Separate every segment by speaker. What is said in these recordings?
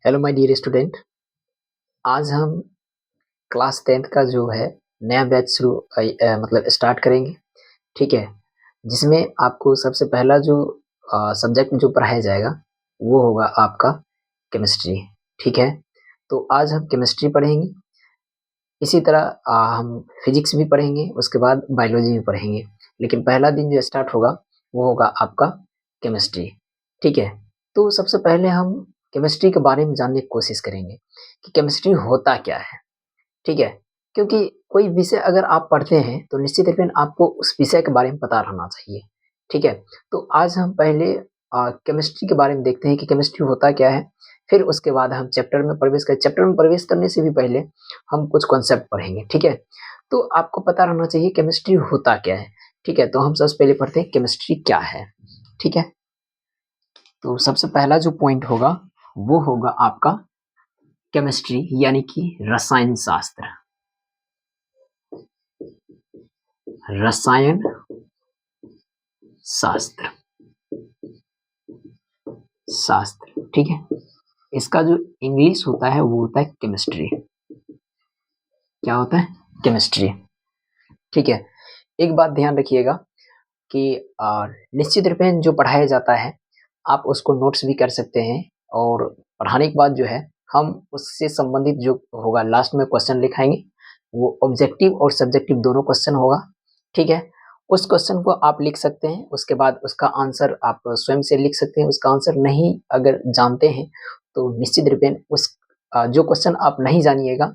Speaker 1: Hello my dear student. आज हम class 10th का जो है नया बैच शुरू मतलब स्टार्ट करेंगे। ठीक है, जिसमें आपको सबसे पहला जो सब्जेक्ट जो पढ़ाया जाएगा वो होगा आपका केमिस्ट्री। ठीक है, तो आज हम केमिस्ट्री पढ़ेंगे। इसी तरह हम फिजिक्स भी पढ़ेंगे, उसके बाद बायोलॉजी भी पढ़ेंगे। लेकिन पहला दिन जो स्टार्ट होगा वो होगा आपका केमिस्ट्री। ठीक है, तो सबसे पहले हम केमिस्ट्री के बारे में जानने की कोशिश करेंगे कि केमिस्ट्री होता क्या है। ठीक है, क्योंकि कोई विषय अगर आप पढ़ते हैं तो निश्चित रूप में आपको उस विषय के बारे में पता रहना चाहिए। ठीक है, तो आज हम पहले केमिस्ट्री के बारे में देखते हैं कि केमिस्ट्री होता क्या है। फिर उसके बाद हम चैप्टर में प्रवेश करें। चैप्टर में प्रवेश करने से भी पहले हम कुछ कॉन्सेप्ट पढ़ेंगे। ठीक है, तो आपको पता रहना चाहिए केमिस्ट्री होता क्या है। ठीक है, तो हम सबसे पहले पढ़ते हैं केमिस्ट्री क्या है। ठीक है, तो सबसे पहला जो पॉइंट होगा वो होगा आपका केमिस्ट्री यानी कि रसायन शास्त्र। रसायन शास्त्र, शास्त्र। ठीक है, इसका जो इंग्लिश होता है वो होता है केमिस्ट्री। क्या होता है? केमिस्ट्री। ठीक है, एक बात ध्यान रखिएगा कि निश्चित रूप में जो पढ़ाया जाता है आप उसको नोट्स भी कर सकते हैं, और पढ़ाने के बाद जो है हम उससे संबंधित जो होगा लास्ट में क्वेश्चन लिखाएंगे। वो ऑब्जेक्टिव और सब्जेक्टिव दोनों क्वेश्चन होगा। ठीक है, उस क्वेश्चन को आप लिख सकते हैं, उसके बाद उसका आंसर आप स्वयं से लिख सकते हैं। उसका आंसर नहीं अगर जानते हैं तो निश्चित रूप में उस जो क्वेश्चन आप नहीं जानिएगा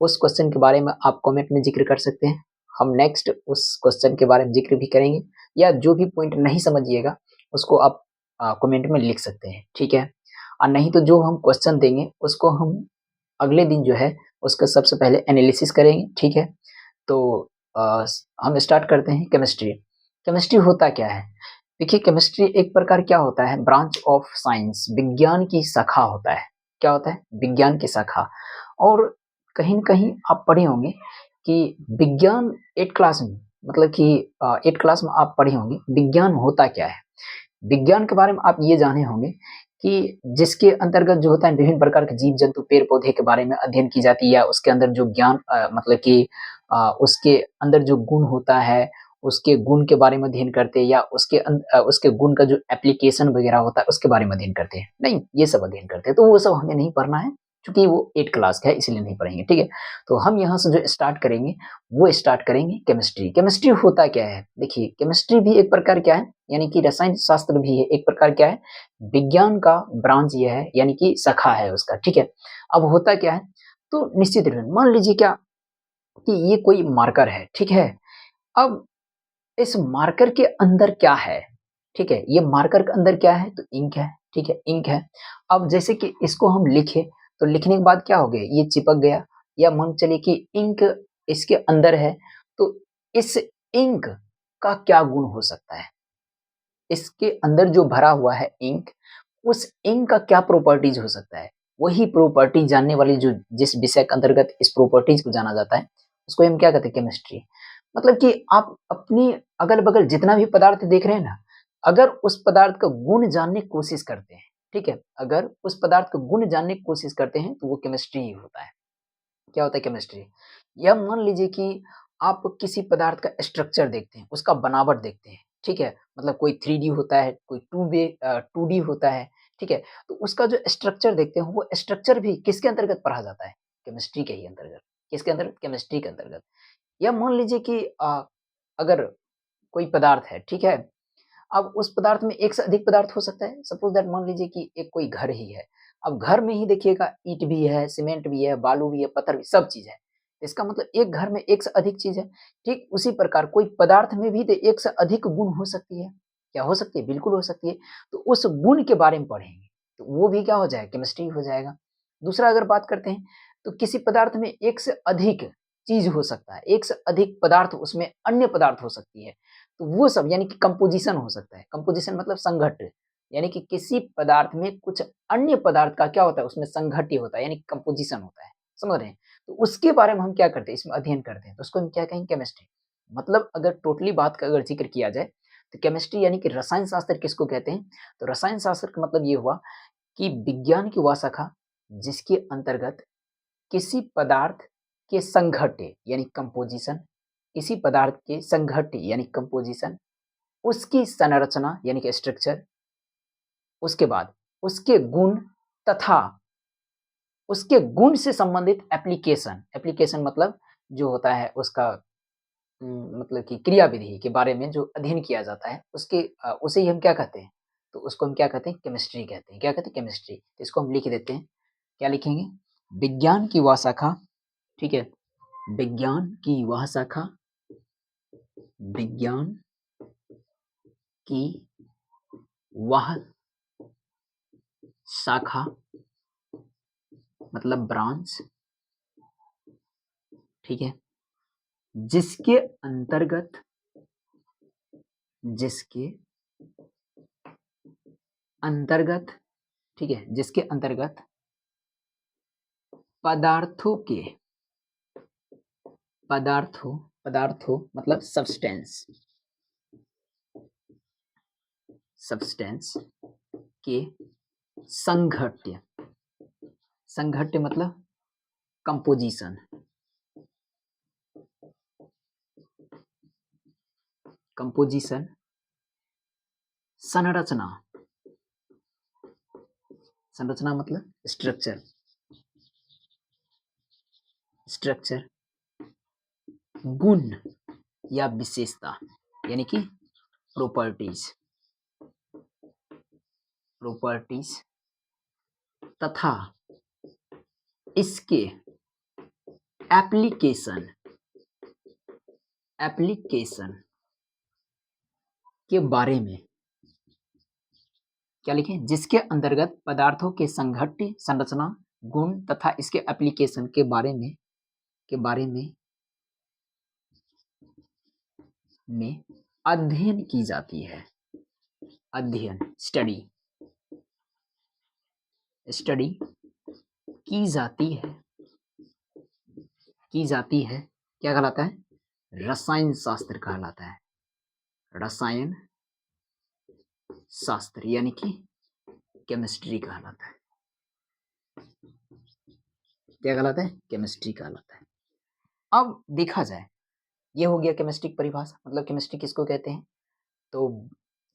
Speaker 1: उस क्वेश्चन के बारे में आप कमेंट में जिक्र कर सकते हैं। हम नेक्स्ट उस क्वेश्चन के बारे में जिक्र भी करेंगे, या जो भी पॉइंट नहीं समझिएगा उसको आप कमेंट में लिख सकते हैं। ठीक है, और नहीं तो जो हम क्वेश्चन देंगे उसको हम अगले दिन जो है उसका सबसे पहले एनालिसिस करेंगे। ठीक है, तो हम स्टार्ट करते हैं केमिस्ट्री। केमिस्ट्री होता क्या है? देखिए, केमिस्ट्री एक प्रकार क्या होता है, ब्रांच ऑफ साइंस, विज्ञान की शाखा होता है। क्या होता है? विज्ञान की शाखा। और कहीं न कहीं आप पढ़े होंगे कि विज्ञान 8 क्लास में, मतलब कि 8 क्लास में आप पढ़े होंगे विज्ञान होता क्या है। विज्ञान के बारे में आप ये जाने होंगे कि जिसके अंतर्गत जो होता है विभिन्न प्रकार के जीव जंतु पेड़ पौधे के बारे में अध्ययन की जाती है, या उसके अंदर जो ज्ञान मतलब कि उसके अंदर जो गुण होता है उसके गुण के बारे में अध्ययन करते हैं, या उसके गुण का जो एप्लीकेशन वगैरह होता है उसके बारे में अध्ययन करते हैं। नहीं, ये सब अध्ययन करते हैं तो वो सब हमें नहीं पढ़ना है, क्योंकि वो 8 क्लास का है इसलिए नहीं पढ़ेंगे। ठीक है, तो हम यहाँ से जो स्टार्ट करेंगे वो स्टार्ट करेंगे केमिस्ट्री। केमिस्ट्री होता क्या है? देखिए, केमिस्ट्री भी एक प्रकार क्या है, यानी कि रसायन शास्त्र भी है एक प्रकार क्या है, विज्ञान का ब्रांच ये है, यानी कि शाखा है उसका। ठीक है, अब होता क्या है, तो निश्चित रूप में मान लीजिए क्या कि ये कोई मार्कर है। ठीक है, अब इस मार्कर के अंदर क्या है? ठीक है, ये मार्कर के अंदर क्या है, तो इंक है। ठीक है, इंक है। अब जैसे कि इसको हम लिखे तो लिखने के बाद क्या हो गया, ये चिपक गया। या मान चलिए कि इंक इसके अंदर है, तो इस इंक का क्या गुण हो सकता है? इसके अंदर जो भरा हुआ है इंक, उस इंक का क्या प्रॉपर्टीज हो सकता है? वही प्रॉपर्टी जानने वाली जो जिस विषय के अंतर्गत इस प्रॉपर्टीज को जाना जाता है उसको हम क्या कहते हैं, केमिस्ट्री। मतलब कि आप अपनी अगल बगल जितना भी पदार्थ देख रहे हैं ना, अगर उस पदार्थ का गुण जानने की कोशिश करते हैं, ठीक है, अगर उस पदार्थ का गुण जानने की कोशिश करते हैं तो वो केमिस्ट्री ही होता है। क्या होता है केमिस्ट्री? या मान लीजिए कि आप किसी पदार्थ का स्ट्रक्चर देखते हैं, उसका बनावट देखते हैं। ठीक है, मतलब कोई 3D होता है, कोई 2D होता है। ठीक है, तो उसका जो स्ट्रक्चर देखते हैं वो स्ट्रक्चर भी किसके अंतर्गत पढ़ा जाता है? केमिस्ट्री के ही अंतर्गत। किसके अंतर्गत? केमिस्ट्री के अंतर्गत। या मान लीजिए कि अगर कोई पदार्थ है, ठीक है, अब उस पदार्थ में एक से अधिक पदार्थ हो सकता है। सपोज दैट मान लीजिए कि एक कोई घर ही है। अब घर में ही देखिएगा ईंट भी है, सीमेंट भी है, बालू भी है, पत्थर भी, सब चीज़ है। इसका मतलब एक घर में एक से अधिक चीज़ है। ठीक उसी प्रकार कोई पदार्थ में भी तो एक से अधिक गुण हो सकती है। क्या हो सकती है? बिल्कुल हो सकती है। तो उस गुण के बारे में पढ़ेंगे, तो वो भी क्या हो जाएगा? केमिस्ट्री हो जाएगा। दूसरा अगर बात करते हैं तो किसी पदार्थ में एक से अधिक चीज़ हो सकता है, एक से अधिक पदार्थ उसमें अन्य पदार्थ हो सकती है। तो वो सब यानी कि कंपोजिशन हो सकता है। कंपोजिशन मतलब संघट्ट, यानी कि किसी पदार्थ में कुछ अन्य पदार्थ का क्या होता है, उसमें संघट्ट होता है, यानी कंपोजिशन होता है। समझ रहे हैं? तो उसके बारे में हम क्या करते हैं, इसमें अध्ययन करते हैं, तो उसको हम क्या कहेंगे? केमिस्ट्री। मतलब अगर टोटली बात का अगर जिक्र किया जाए तो केमिस्ट्री यानी कि रसायन शास्त्र किसको कहते हैं? तो रसायन शास्त्र का मतलब ये हुआ कि विज्ञान की वह शाखा जिसके अंतर्गत किसी पदार्थ के संघट्य यानी कंपोजिशन, किसी पदार्थ के संघट्य यानी कंपोजिशन, उसकी संरचना यानी कि स्ट्रक्चर, उसके बाद उसके गुण तथा उसके गुण से संबंधित एप्लीकेशन, एप्लीकेशन मतलब जो होता है उसका मतलब कि क्रियाविधि के बारे में जो अध्ययन किया जाता है उसके उसे ही हम क्या कहते हैं? तो उसको हम क्या कहते हैं? केमिस्ट्री कहते हैं। क्या कहते हैं? केमिस्ट्री। तो इसको हम लिख देते हैं। क्या लिखेंगे? विज्ञान की वह शाखा, ठीक है? विज्ञान की वह शाखा, विज्ञान की वह शाखा मतलब ब्रांच, ठीक है? जिसके अंतर्गत, जिसके अंतर्गत, ठीक है? जिसके अंतर्गत पदार्थों के, पदार्थों, पदार्थों मतलब सब्सटेंस, सब्सटेंस के संघट्य, संघट्य मतलब कंपोजिशन, कंपोजिशन, संरचना, संरचना मतलब स्ट्रक्चर, स्ट्रक्चर, गुण या विशेषता यानी कि प्रॉपर्टीज, प्रॉपर्टीज तथा इसके एप्लीकेशन, एप्लीकेशन के बारे में क्या लिखें? जिसके अंतर्गत पदार्थों के संघट्य, संरचना, गुण तथा इसके एप्लीकेशन के बारे में, के बारे में अध्ययन की जाती है। अध्ययन, स्टडी, स्टडी की जाती है, की जाती है। क्या कहलाता है? रसायन शास्त्र कहलाता है। रसायन शास्त्र यानी कि केमिस्ट्री कहलाता है। क्या कहलाता है? केमिस्ट्री कहलाता है। अब देखा जाए, ये हो गया केमिस्ट्री की परिभाषा, मतलब केमिस्ट्री किसको कहते हैं? तो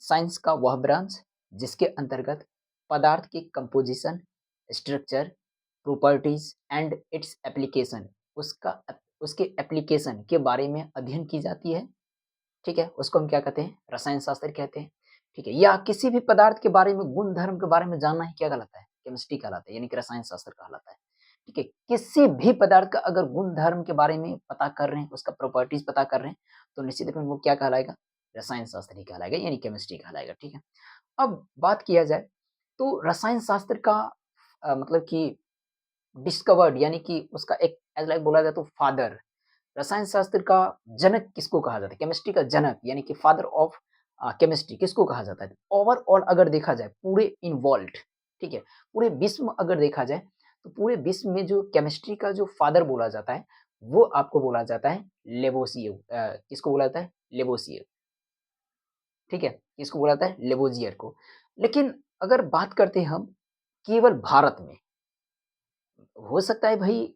Speaker 1: साइंस का वह ब्रांच जिसके अंतर्गत पदार्थ की composition, structure, properties and its application, उसका उसके एप्लीकेशन के बारे में अध्ययन की जाती है, ठीक है? उसको हम क्या कहते हैं? रसायन शास्त्र कहते हैं, ठीक है? या किसी भी पदार्थ के बारे में, गुण धर्म के बारे में जानना ही क्या कहलाता है? केमिस्ट्री कहलाता है, यानी कि रसायन शास्त्र कहलाता है, ठीक है? किसी भी पदार्थ का अगर गुण धर्म के बारे में पता कर रहे हैं, उसका प्रॉपर्टीज पता कर रहे हैं, तो निश्चित रूप में वो क्या कहलाएगा? रसायन शास्त्र ही कहलाएगा, यानी केमिस्ट्री कहलाएगा, ठीक है? अब बात किया जाए तो रसायन शास्त्र का मतलब कि डिस्कवर्ड यानी कि उसका एक एज लाइक बोला जाए तो फादर, रसायन शास्त्र का जनक किसको कहा जाता है? केमिस्ट्री का जनक यानी कि फादर ऑफ केमिस्ट्री किसको कहा जाता है? ओवरऑल अगर देखा जाए पूरे इन्वॉल्व्ड, ठीक है? पूरे विश्व में अगर देखा जाए तो पूरे विश्व में जो केमिस्ट्री का जो फादर बोला जाता है वो आपको बोला जाता है लेवोसियर। किसको बोला जाता है? लेवोसियर, ठीक है? किसको बोला जाता है? लेवोजियर को। लेकिन अगर बात करते हैं हम केवल भारत में, हो सकता है भाई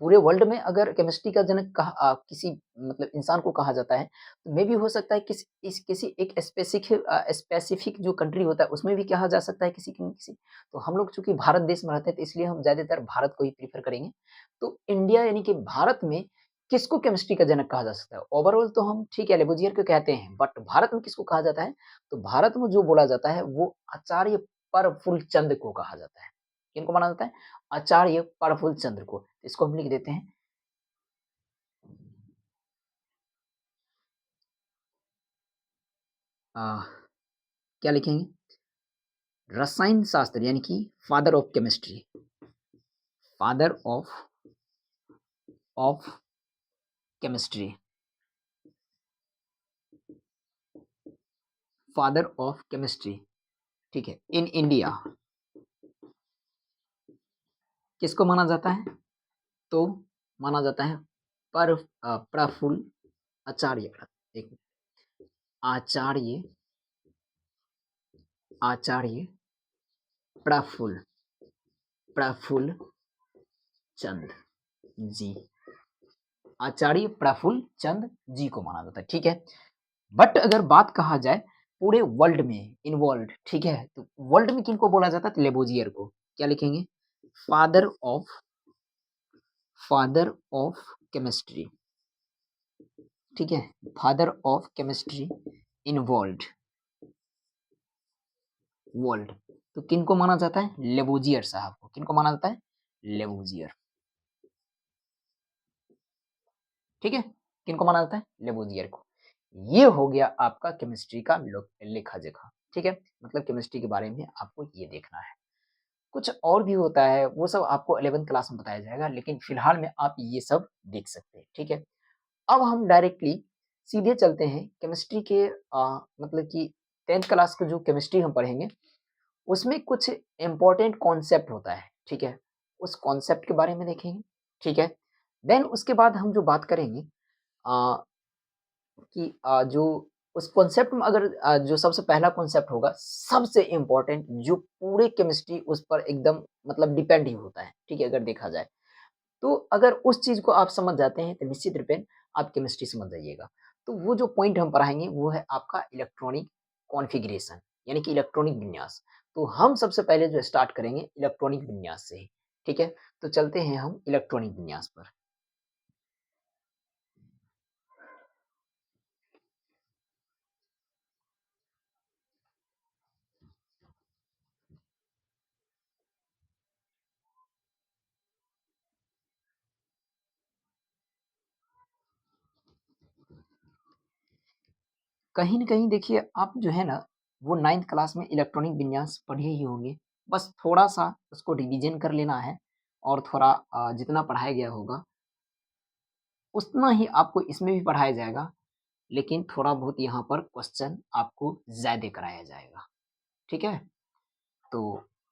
Speaker 1: पूरे वर्ल्ड में अगर केमिस्ट्री का जनक किसी मतलब इंसान को कहा जाता है, तो मे बी हो सकता है किसी एक स्पेसिफिक जो कंट्री होता है उसमें भी कहा जा सकता है किसी न किसी। तो हम लोग चूँकि भारत देश में रहते हैं तो इसलिए हम ज़्यादातर भारत को ही प्रेफ़र करेंगे। तो इंडिया यानी कि भारत में किसको केमिस्ट्री का जनक कहा जा सकता है? ओवरऑल तो हम ठीक है लेबोजियर को कहते हैं, बट भारत में किसको कहा जाता है? तो भारत में जो बोला जाता है वो आचार्य प्रफुल्ल चंद्र को कहा जाता है। किनको माना जाता है? आचार्य प्रफुल्ल चंद्र को। इसको हम लिख देते हैं। अ, क्या लिखेंगे? रसायन शास्त्र यानी कि father of chemistry, father of chemistry, father of chemistry, ठीक है? इन इंडिया किसको माना जाता है? तो माना जाता है प्रफुल्ल आचार्य, एक आचार्य, आचार्य प्रफुल्ल, प्रफुल्ल चंद जी, आचार्य प्रफुल्ल चंद जी को माना जाता है, ठीक है। बट अगर बात कहा जाए पूरे वर्ल्ड में इन्वॉल्व, ठीक है, तो वर्ल्ड में किनको बोला जाता है? तो लेबोजियर को। क्या लिखेंगे? फादर ऑफ केमिस्ट्री, ठीक है, father of chemistry involve world. तो किनको माना जाता है? लेबोजियर साहब को। किनको माना जाता है? लेबोजियर, ठीक है। किनको माना जाता है? लेबोजियर को। ये हो गया आपका केमिस्ट्री का लेखा जोखा, ठीक है। मतलब केमिस्ट्री के बारे में आपको ये देखना है। कुछ और भी होता है, वो सब आपको 11th क्लास में बताया जाएगा, लेकिन फिलहाल में आप ये सब देख सकते हैं, ठीक है। अब हम डायरेक्टली सीधे चलते हैं केमिस्ट्री के मतलब कि 10th क्लास का जो केमिस्ट्री हम पढ़ेंगे, उसमें कुछ इम्पोर्टेंट कॉन्सेप्ट होता है, ठीक है। उस कॉन्सेप्ट के बारे में देखेंगे, ठीक है। देन उसके बाद हम जो बात करेंगे अ, कि जो उस कॉन्सेप्ट में अगर जो सबसे पहला कॉन्सेप्ट होगा, सबसे इम्पोर्टेंट जो पूरे केमिस्ट्री उस पर एकदम मतलब डिपेंड ही होता है, ठीक है, अगर देखा जाए। तो अगर उस चीज़ को आप समझ जाते हैं, तो निश्चित रूपेण आप केमिस्ट्री समझ जाइएगा। तो वो जो पॉइंट हम पढ़ाएँगे, वो है आपका इलेक्ट्रॉनिक कॉन्फ़िगरेशन, यानी कि इलेक्ट्रॉनिक विन्यास। तो हम सबसे पहले जो स्टार्ट करेंगे इलेक्ट्रॉनिक विन्यास से ही, ठीक है? तो चलते हैं हम इलेक्ट्रॉनिक विन्यास पर। कहीं न कहीं देखिए आप जो है ना, वो 9th क्लास में इलेक्ट्रॉनिक विन्यास पढ़े ही होंगे। बस थोड़ा-सा उसको रिवीजन कर लेना है और थोड़ा जितना पढ़ाया गया होगा, उतना ही आपको इसमें भी पढ़ाया जाएगा, लेकिन थोड़ा बहुत यहाँ पर क्वेश्चन आपको ज़्यादा कराया जाएगा, ठीक है? तो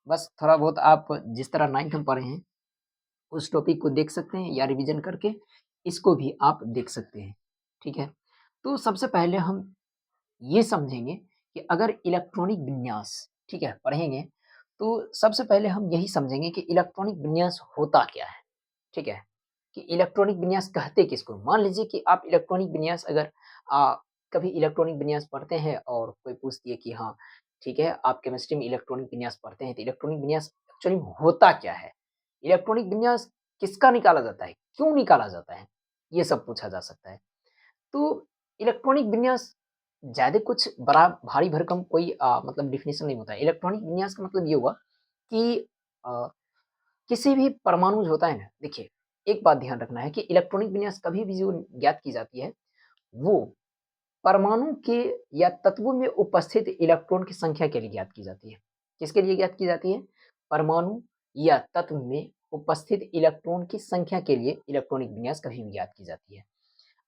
Speaker 1: बस थोड़ा बहुत आप जिस तरह 9th में पढ़े हैं, उस टॉपिक को देख सकते हैं या रिवीजन करके इसको भी आप देख सकते हैं, ठीक है? तो सबसे पहले हम ये समझेंगे कि अगर इलेक्ट्रॉनिक विन्यास, ठीक है, पढ़ेंगे, तो सबसे पहले हम यही समझेंगे कि इलेक्ट्रॉनिक विन्यास होता क्या है, ठीक है? कि इलेक्ट्रॉनिक विन्यास कहते किसको? मान लीजिए कि आप इलेक्ट्रॉनिक विन्यास अगर अ, कभी इलेक्ट्रॉनिक विन्यास पढ़ते हैं और कोई पूछ दिए कि हाँ, ठीक है, आप केमिस्ट्री में इलेक्ट्रॉनिक विन्यास पढ़ते हैं, तो इलेक्ट्रॉनिक विन्यास एक्चुअली में होता क्या है? इलेक्ट्रॉनिक विन्यास किसका निकाला जाता है? क्यों निकाला जाता है? ये सब पूछा जा सकता है। तो इलेक्ट्रॉनिक विन्यास ज़्यादा कुछ बड़ा भारी भरकम कोई मतलब डेफिनिशन नहीं होता है। इलेक्ट्रॉनिक विन्यास का मतलब ये हुआ कि अ, किसी भी परमाणु जो होता है ना, देखिए एक बात ध्यान रखना है कि इलेक्ट्रॉनिक विन्यास कभी भी जो ज्ञात की जाती है, वो परमाणु के या तत्वों में उपस्थित इलेक्ट्रॉन की संख्या के लिए ज्ञात की जाती है। किसके लिए ज्ञात की जाती है? परमाणु या तत्व में उपस्थित इलेक्ट्रॉन की संख्या के लिए इलेक्ट्रॉनिक विन्यास कभी भी ज्ञात की जाती है।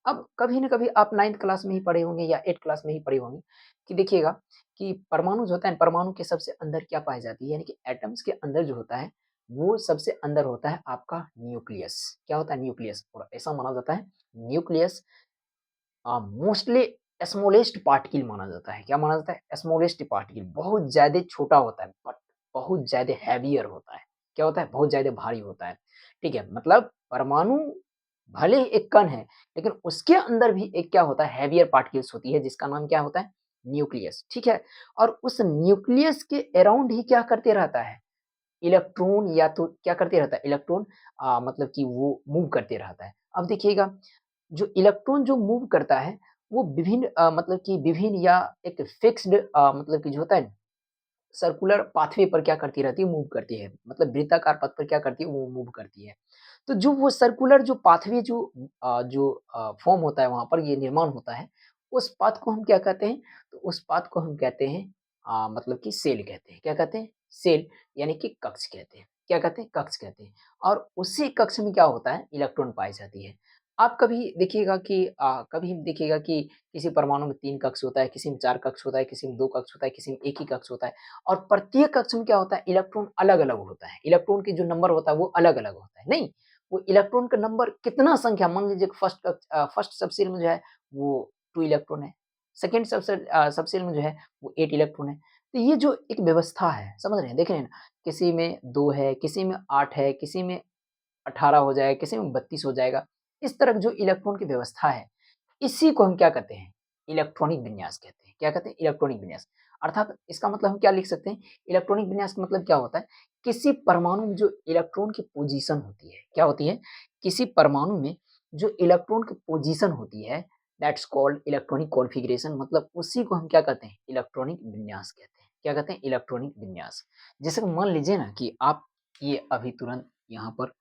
Speaker 1: अब कभी न कभी आप 9th क्लास में ही पढ़े होंगे या 8th क्लास में ही पढ़े होंगे कि देखिएगा कि परमाणु जो होता है, परमाणु के सबसे अंदर क्या पाई जाती है, यानी कि एटम्स के अंदर जो होता है, वो सबसे अंदर होता है आपका न्यूक्लियस। क्या होता है? न्यूक्लियस। और ऐसा माना जाता है न्यूक्लियस मोस्टली स्मॉलेस्ट पार्टिकल माना जाता है। क्या माना जाता है? स्मॉलेस्ट पार्टिकल, बहुत ज़्यादा छोटा होता है बट बहुत ज़्यादा हेवियर होता है। क्या होता है? बहुत ज़्यादा भारी होता है। ठीक है? मतलब परमाणु भले ही एक कण है, लेकिन उसके अंदर भी एक क्या होता है? हेवियर पार्टिकल्स होती है, जिसका नाम क्या होता है? न्यूक्लियस। ठीक है? और उस न्यूक्लियस के अराउंड ही क्या करते रहता है? इलेक्ट्रॉन, या तो क्या करते रहता है? इलेक्ट्रॉन मतलब कि वो मूव करते रहता है। अब देखिएगा, जो इलेक्ट्रॉन जो मूव करता है, वो विभिन्न मतलब कि विभिन्न या एक फिक्स्ड मतलब कि जो होता है सर्कुलर पाथवे पर क्या करती रहती है? मूव करती है। मतलब वृत्ताकार पथ पर क्या करती है? वो मूव करती है। तो जो वो सर्कुलर जो पाथवे फॉर्म होता है वहाँ पर, ये निर्माण होता है, उस पाथ को हम क्या कहते हैं? तो उस पाथ को हम कहते हैं मतलब कि सेल कहते हैं। क्या कहते हैं? सेल, यानी कि कक्ष कहते हैं। क्या कहते हैं? कक्ष कहते हैं। और उसी कक्ष में क्या होता है? इलेक्ट्रॉन पाई जाती है। आप कभी देखिएगा कि किसी परमाणु में 3 कक्ष होता है, किसी में 4 कक्ष होता है, किसी में 2 कक्ष होता है, किसी में 1 ही कक्ष होता है। और प्रत्येक कक्ष में क्या होता है? इलेक्ट्रॉन अलग-अलग होता है। इलेक्ट्रॉन की जो नंबर होता है वो अलग-अलग होता है। नहीं, वो इलेक्ट्रॉन का नंबर कितना संख्या, मान लीजिए फर्स्ट सबशेल में जो है वो 2 इलेक्ट्रॉन है। सेकंड सबशेल में जो है वो 8 इलेक्ट्रॉन है। तो ये जो एक व्यवस्था है, समझ रहे हैं? देख रहे हैं ना, किसी में 2 है, किसी में 8 है, किसी में 18 हो जाएगा, किसी में 32 हो जाएगा। इस तरह की जो इलेक्ट्रॉन की व्यवस्था है, इसी को हम क्या कहते हैं? इलेक्ट्रॉनिक विन्यास कहते हैं। क्या कहते हैं? इलेक्ट्रॉनिक विन्यास। अर्थात इसका मतलब हम क्या लिख सकते हैं? इलेक्ट्रॉनिक विन्यास का मतलब क्या होता है? किसी परमाणु में जो इलेक्ट्रॉन की पोज़ीशन होती है, क्या होती है? किसी परमाणु में जो इलेक्ट्रॉन की पोज़ीशन होती है, दैट्स कॉल्ड इलेक्ट्रॉनिक कॉन्फिगरेशन, मतलब उसी को हम क्या कहते हैं? इलेक्ट्रॉनिक विन्यास कहते हैं। क्या कहते हैं? इलेक्ट्रॉनिक विन्यास। जैसे मान लीजिए ना कि आप ये अभी तुरंत यहाँ पर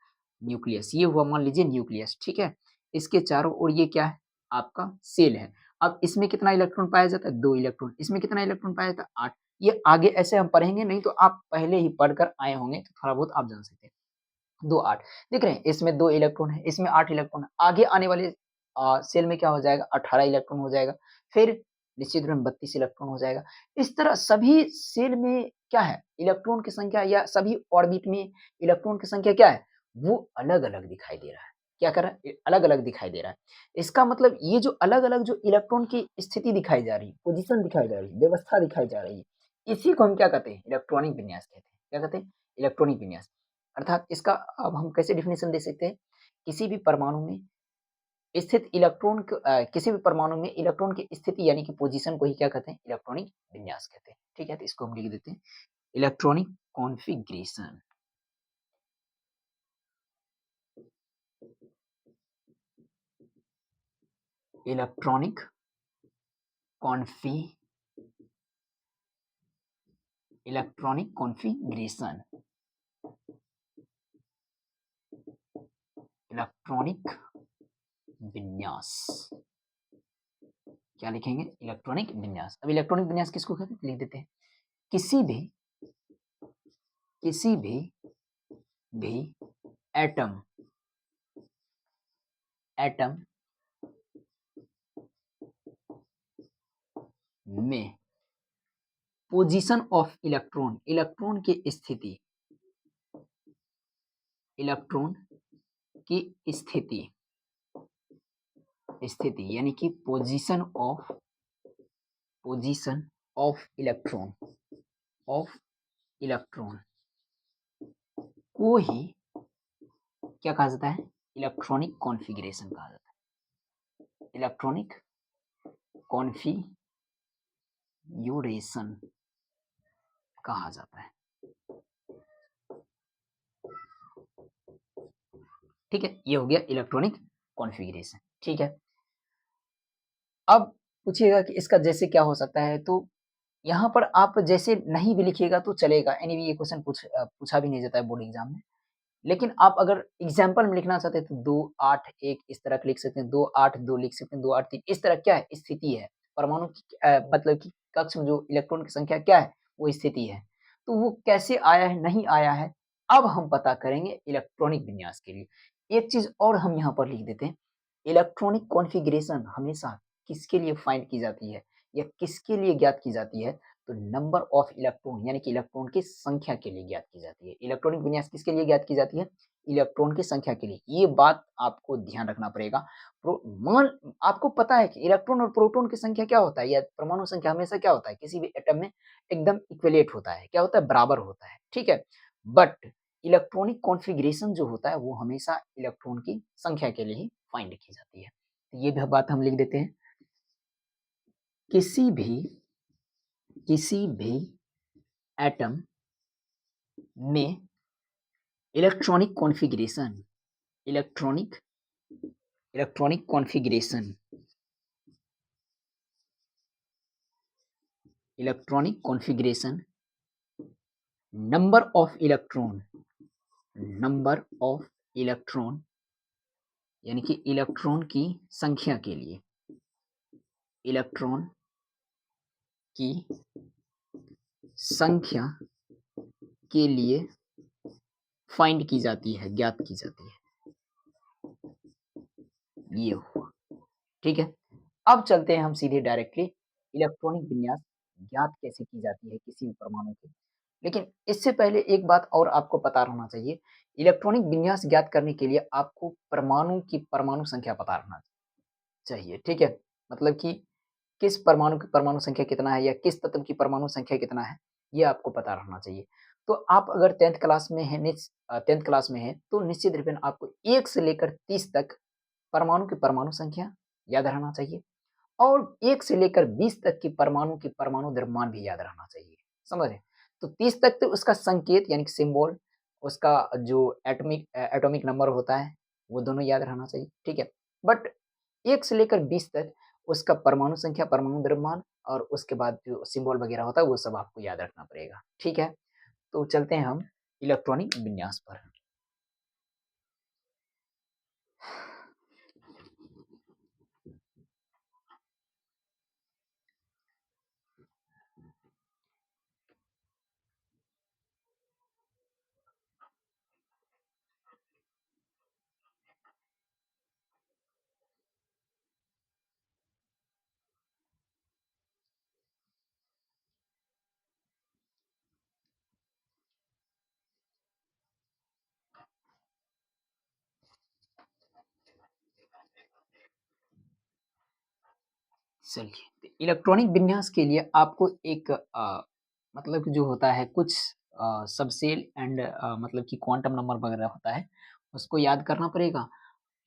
Speaker 1: न्यूक्लियस, ये हुआ मान लीजिए न्यूक्लियस, ठीक है? इसके चारों ओर ये क्या है? आपका सेल है। अब इसमें कितना इलेक्ट्रॉन पाया जाता है? 2 इलेक्ट्रॉन। इसमें कितना इलेक्ट्रॉन पाया जाता है? 8। ये आगे ऐसे हम पढ़ेंगे नहीं, तो आप पहले ही पढ़कर आए होंगे, तो थोड़ा बहुत आप जान सकते हैं। 2, 8 देख रहे हैं? इसमें 2 इलेक्ट्रॉन है, इसमें 8 इलेक्ट्रॉन है। आगे आने वाले सेल में क्या हो जाएगा? 18 इलेक्ट्रॉन हो जाएगा। फिर निश्चित रूप में 32 इलेक्ट्रॉन हो जाएगा। इस तरह सभी सेल में क्या है? इलेक्ट्रॉन की संख्या, या सभी ऑर्बिट में इलेक्ट्रॉन की संख्या क्या है? वो अलग-अलग दिखाई दे रहा है। क्या कर रहा है? अलग-अलग दिखाई दे रहा है। इसका मतलब ये जो अलग-अलग जो इलेक्ट्रॉन की स्थिति दिखाई जा रही है, पोज़ीशन दिखाई जा रही है, व्यवस्था दिखाई जा रही है, इसी को हम क्या कहते हैं? इलेक्ट्रॉनिक विन्यास कहते हैं। क्या कहते हैं? इलेक्ट्रॉनिक विन्यास। अर्थात इसका अब हम कैसे डेफिनेशन दे सकते हैं? किसी भी परमाणु में स्थित इलेक्ट्रॉन किसी भी परमाणु में इलेक्ट्रॉन की स्थिति यानी कि पोजीशन को ही क्या कहते हैं? इलेक्ट्रॉनिक विन्यास कहते हैं। ठीक है? तो इसको हम लिख देते हैं इलेक्ट्रॉनिक कॉन्फ़िगरेशन। इलेक्ट्रॉनिक कॉन्फ़ी इलेक्ट्रॉनिक कॉन्फ़िगरेशन। इलेक्ट्रॉनिक विन्यास। क्या लिखेंगे? इलेक्ट्रॉनिक विन्यास। अब इलेक्ट्रॉनिक विन्यास किसको कहते हैं? लिख देते हैं। किसी भी किसी भी एटम एटम में पोजीशन ऑफ इलेक्ट्रॉन, इलेक्ट्रॉन की स्थिति, इलेक्ट्रॉन की स्थिति स्थिति यानी कि पोजीशन ऑफ इलेक्ट्रॉन को ही क्या कहा जाता है? इलेक्ट्रॉनिक कॉन्फ़िगरेशन कहा जाता है। इलेक्ट्रॉनिक कॉन्फ़िगरेशन कहा जाता है। ठीक है? ये हो गया इलेक्ट्रॉनिक कॉन्फ़िगरेशन। ठीक है? अब पूछिएगा कि इसका जैसे क्या हो सकता है, तो यहाँ पर आप जैसे नहीं भी लिखिएगा तो चलेगा। एनीवे ये क्वेश्चन पूछा भी नहीं जाता है बोर्ड एग्ज़ाम में। लेकिन आप अगर एग्ज़ाम्पल में लिखना चाहते हैं तो 2, 8, 1 इस तरह का लिख सकते हैं, 2, 8, 2 लिख सकते हैं, 2, 8, 3 इस तरह क्या है? स्थिति है। परमाणु की मतलब कि कक्ष में जो इलेक्ट्रॉन की संख्या क्या है? वो स्थिति है। तो वो कैसे आया है, नहीं आया है, अब हम पता करेंगे इलेक्ट्रॉनिक विन्यास के लिए। एक चीज़ और हम यहाँ पर लिख देते हैं, इलेक्ट्रॉनिक कॉन्फ़िगरेशन हमेशा किसके लिए फाइंड की जाती है या किसके लिए ज्ञात की जाती है? तो नंबर ऑफ इलेक्ट्रॉन यानी कि इलेक्ट्रॉन की संख्या के लिए ज्ञात की जाती है। इलेक्ट्रॉनिक विन्यास किसके लिए ज्ञात की जाती है? इलेक्ट्रॉन की संख्या के लिए। ये बात आपको ध्यान रखना पड़ेगा। प्रो मान आपको पता है कि इलेक्ट्रॉन और प्रोटॉन की संख्या क्या होता है, या परमाणु संख्या हमेशा क्या होता है? किसी भी एटम में एकदम इक्विवेलेंट होता है। क्या होता है? बराबर होता है। ठीक है? बट इलेक्ट्रॉनिक कॉन्फ़िगरेशन जो होता है वो हमेशा इलेक्ट्रॉन की संख्या के लिए ही फाइंड की जाती है। तो ये भी बात हम लिख देते हैं। किसी भी किसी भी एटम में electronic configuration electronic electronic configuration electronic configuration number of electron number of electron यानी कि इलेक्ट्रॉन की संख्या के लिए इलेक्ट्रॉन की संख्या के लिए फाइंड की जाती है, ज्ञात की जाती है। ये हुआ। ठीक है? अब चलते हैं हम सीधे डायरेक्टली इलेक्ट्रॉनिक विन्यास ज्ञात कैसे की जाती है किसी भी परमाणु की। लेकिन इससे पहले एक बात और आपको पता होना चाहिए, इलेक्ट्रॉनिक विन्यास ज्ञात करने के लिए आपको परमाणु की परमाणु संख्या पता रहना चाहिए, ठीक है? मतलब कि किस परमाणु की परमाणु संख्या कितना है या किस तत्व की परमाणु संख्या कितना है, ये आपको पता रहना चाहिए। तो आप अगर 10th क्लास में हैं 10th क्लास में हैं, तो निश्चित रूप में आपको 1 से लेकर 30 तक परमाणु की परमाणु संख्या याद रहना चाहिए और 1 से लेकर 20 तक की परमाणु द्रव्यमान भी याद रहना चाहिए, समझ रहे? तो 30 तक तो उसका संकेत यानी कि सिंबल, उसका जो एटॉमिक नंबर होता है, वो दोनों याद रहना चाहिए, ठीक है? बट 1 से लेकर 20 तक उसका परमाणु संख्या, परमाणु द्रव्यमान और उसके बाद जो सिंबल वगैरह होता है, वो सब आपको याद रखना पड़ेगा, ठीक है? तो चलते हैं हम इलेक्ट्रॉनिक विन्यास पर। चलिए, तो इलेक्ट्रॉनिक विन्यास के लिए आपको एक मतलब कि जो होता है कुछ सबसेल एंड मतलब कि क्वांटम नंबर वगैरह होता है, उसको याद करना पड़ेगा।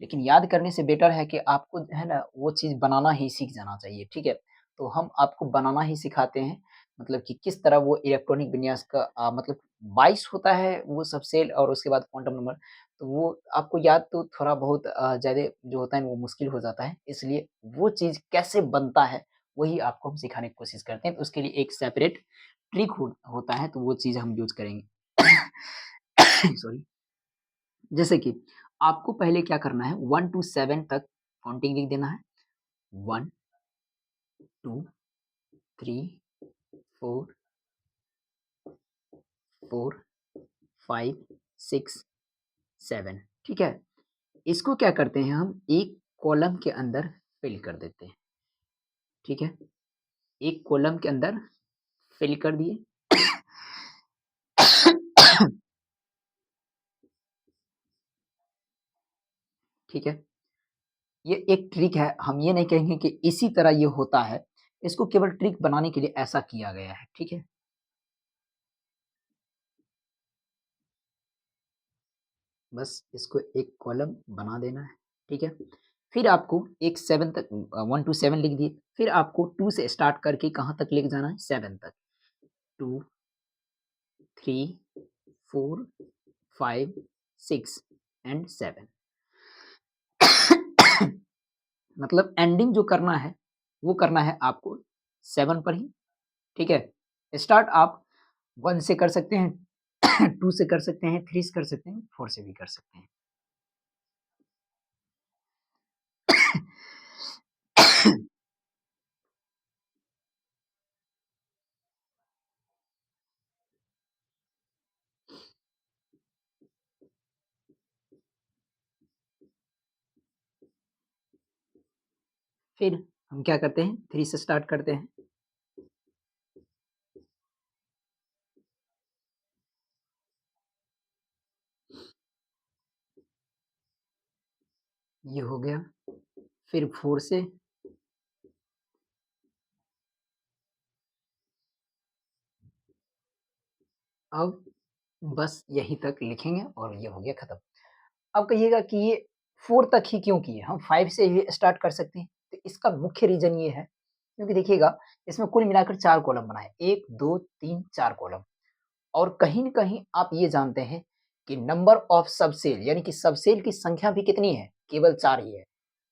Speaker 1: लेकिन याद करने से बेटर है कि आपको है ना वो चीज़ बनाना ही सीख जाना चाहिए, ठीक है? तो हम आपको बनाना ही सिखाते हैं, मतलब कि किस तरह वो इलेक्ट्रॉनिक विन्यास का मतलब 22 होता है वो सबसेल और उसके बाद क्वांटम नंबर, तो वो आपको याद तो थोड़ा बहुत ज़्यादा जो होता है वो मुश्किल हो जाता है, इसलिए वो चीज़ कैसे बनता है, वही आपको हम सिखाने की कोशिश करते हैं। तो उसके लिए एक सेपरेट ट्रिक होता है, तो वो चीज़ हम यूज़ करेंगे। सॉरी। जैसे कि आपको पहले क्या करना है 1 टू 7 तक काउंटिंग लिख देना है। 1, 2, 3, 4, 4, 5, 6, 7 ठीक है? इसको क्या करते हैं हम एक कॉलम के अंदर फिल कर देते हैं, ठीक है? एक कॉलम के अंदर फिल कर दिए। ठीक है? ये एक ट्रिक है, हम ये नहीं कहेंगे कि इसी तरह ये होता है, इसको केवल ट्रिक बनाने के लिए ऐसा किया गया है, ठीक है? बस इसको एक कॉलम बना देना है, ठीक है? फिर आपको एक 7 तक 1 टू 7 लिख दिए, फिर आपको 2 से स्टार्ट करके कहाँ तक लेके जाना है 7 तक। 2, 3, 4, 5, 6 एंड 7 मतलब एंडिंग जो करना है, वो करना है आपको 7 पर ही, ठीक है? स्टार्ट आप 1 से कर सकते हैं, 2 से कर सकते हैं, 3 से कर सकते हैं, 4 से भी कर सकते हैं। फिर हम क्या करते हैं 3 से स्टार्ट करते हैं। ये हो गया, फिर 4 से अब बस यहीं तक लिखेंगे और ये हो गया खत्म। अब कहिएगा कि ये 4 तक ही क्यों किए? हम 5 से ही स्टार्ट कर सकते हैं। तो इसका मुख्य रीज़न ये है, क्योंकि देखिएगा इसमें कुल मिलाकर 4 कॉलम बनाए। 1, 2, 3, 4 कॉलम और कहीं न कहीं आप ये जानते हैं कि नंबर ऑफ सबसेल यानी कि सबसेल की संख्या भी कितनी है? केवल 4 ही है।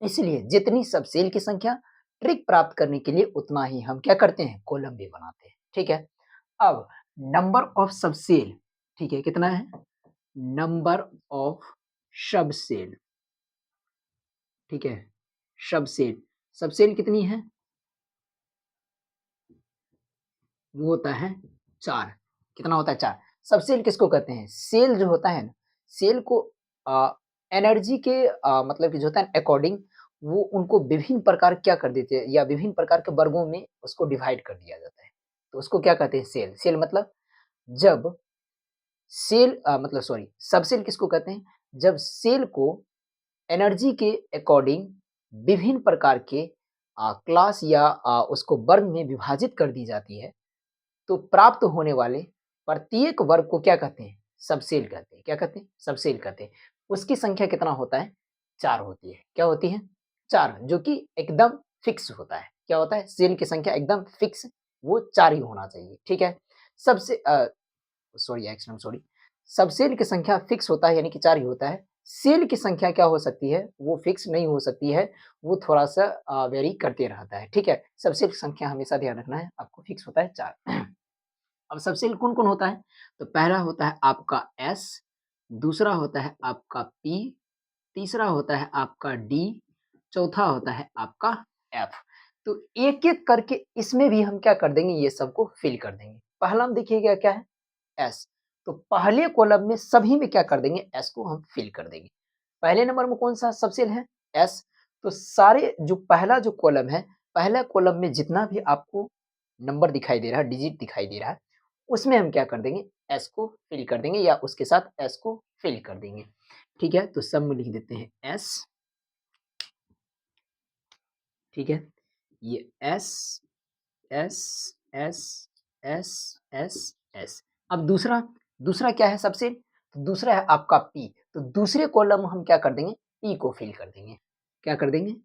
Speaker 1: इसलिए जितनी सबसेल की संख्या ट्रिक प्राप्त करने के लिए उतना ही हम क्या करते हैं? कॉलम भी बनाते हैं। ठीक है? अब नंबर ऑफ सबसेल ठीक है कितना है? नंबर ऑफ सबसेल ठीक है? सबसेल, सबसेल कितनी है? वो होता है 4 कितना होता है 4 सबसेल किसको कहते हैं? सेल जो होता है ना, सेल को एनर्जी के मतलब कि जो होता है अकॉर्डिंग वो उनको विभिन्न प्रकार क्या कर देते हैं या विभिन्न प्रकार के वर्गों में उसको डिवाइड कर दिया जाता है। तो उसको क्या कहते हैं? सेल। सेल मतलब जब सेल मतलब सॉरी सबसेल किसको कहते हैं? जब सेल को एनर्जी के अकॉर्डिंग विभिन्न प्रकार के क्लास या उसको वर्ग में विभाजित कर दी जाती है, तो प्राप्त होने वाले प्रत्येक वर्ग को क्या कहते हैं? सबसेल कहते हैं। क्या कहते हैं? सबसेल कहते हैं। उसकी संख्या कितना होता है? 4 होती है। क्या होती है? 4, जो कि एकदम फिक्स होता है। क्या होता है? सेल की संख्या एकदम फिक्स, वो 4 ही होना चाहिए, ठीक है? सबसे सॉरी एक्शन सॉरी, सबसेल की संख्या फिक्स होता है यानी कि 4 ही होता है। सेल की संख्या क्या हो सकती है? वो फिक्स नहीं हो सकती है, वो थोड़ा-सा वेरी करते रहता है, ठीक है? सबसेल की संख्या हमेशा ध्यान रखना है, आपको फिक्स होता है 4। अब सबसेल कौन-कौन होता है? तो पहला होता है आपका S, दूसरा होता है आपका P, तीसरा होता है आपका D, चौथा होता है आपका F। तो एक-एक करके इसमें भी हम क्या कर देंगे, ये सबको फिल कर देंगे। पहला में देखिएगा क्या है? S, तो पहले कॉलम में सभी में क्या कर देंगे? S को हम फिल कर देंगे। पहले नंबर में कौन-सा सबसेल है? S, तो सारे जो पहला जो कॉलम है, पहला कॉलम में जितना भी आपको नंबर दिखाई दे रहा है, डिजिट दिखाई दे रहा है, उसमें हम क्या कर देंगे? S को फिल कर देंगे या उसके साथ S को फिल कर देंगे। ठीक है? तो सब में लिख देते हैं S, ठीक है? ये S, S, S, S, S, S। अब दूसरा, दूसरा क्या है सबसे? तो दूसरा है आपका P, तो दूसरे कॉलम में हम क्या कर देंगे? P को फिल कर देंगे। क्या कर देंगे?